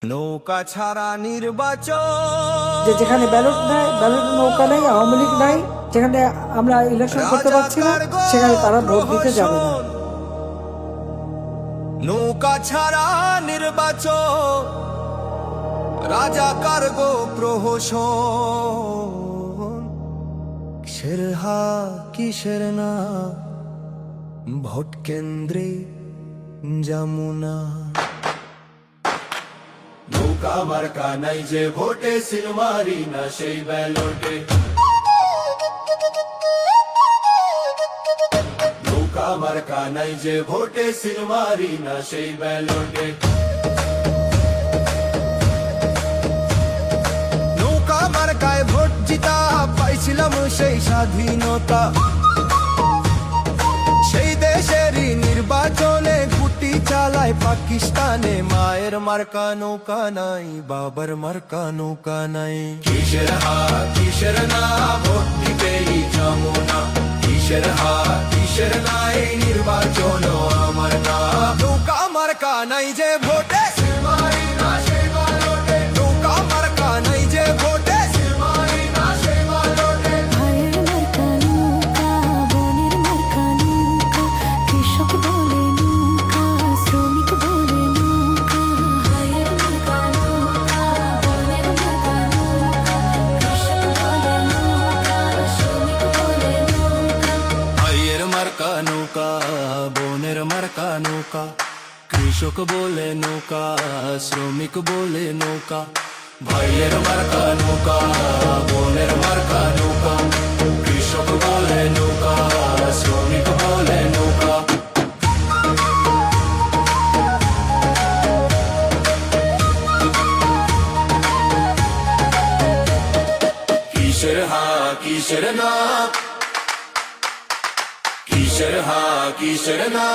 নৌকা ছাড়া নির্বাচন, যেখানে ব্যালট নাই, ব্যালট নৌকা নাই, আওয়ামী লীগ নাই, যেখানে আমরা ইলেকশন করতে পারছি না, সেখানে তারা ভোট দিতে যাবে না। নৌকা ছাড়া নির্বাচন, রাজাকার গো প্রহসন। কিসের হা কিসের না, ভোট কেন্দ্রে যমুনা। নৌকা মার্কা নাই যে ভোটে, সিল মারি না সেই ব্যালটে। নৌকা মার্কা নাই যে ভোটে, সিল মারি না সেই ব্যালটে। নৌকা মার্কায় ভোট জিতা পাইছিলাম সেই স্বাধীনতা। সেই দেশেরই নির্বাচনে গুটি চালায় পাকিস্তানে। মায়ের মার্কা নৌকা নাই, বাবার মার্কা নৌকা নাই। কিসের হা কিসের না, ভোট দিতেই যমুনা। কিসের হা কিসের নাই, নির্বাচন আমার না। নৌকা মার্কা নাই যে ভোটে, সিল মারি না সেই ব্যালটে। নৌকা মার্কা নাই যে ভোটে, সিল মারি না সেই ব্যালটে। ভাইয়ের মার্কা নৌকা, বোনের মার্কা নৌকা, কৃষক বলে নৌকা, শ্রমিক বলে নৌকা। ভাইয়ের মার্কা নৌকা, বোনের মার্কা নৌকা, কৃষক বলে নৌকা, শ্রমিক বলে নৌকা। ভাইয়ের মার্কা নৌকা, বোনের মার্কা নৌকা, কৃষক বলে নৌকা, শ্রমিক বলে নৌকা। ভাইয়ের মার্কা নৌকা, বোনের মার্কা নৌকা, কৃষক বলে নৌকা, শ্রমিক বলে নৌকা। কিসের হা কিসের না, কিসের হা কিসের না,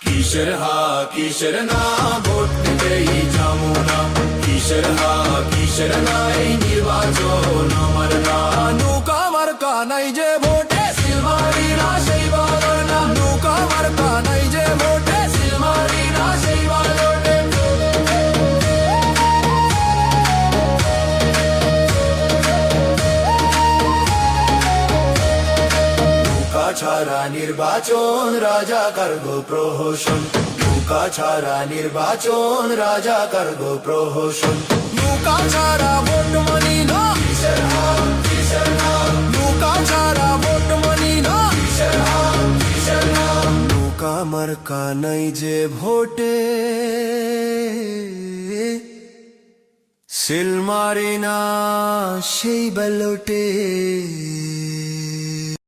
কিসের হা কিসের না, ভোট দিতেই যমুনা। কিসের হা কিসের নাই, নির্বাচন আমার না। নৌকা মার্কা নাই যে ভোটে, সিল মারি না সেই ব্যালটে। নৌকা মার্কা নাই যে ভোটে, সিল মারি না সেই ব্যালটে। নৌকা ছাড়া নির্বাচন, রাজাকার গো প্রহসন। নৌকা ছাড়া নির্বাচন, রাজাকার গো প্রহসন। নৌকা ছাড়া ভোট মানি না, কিসের হা কিসের না। নৌকা ছাড়া ভোট মানি না, কিসের হা কিসের না। নৌকা মার্কা নাই যে ভোটে, সিল মারি না সেই ব্যালটে।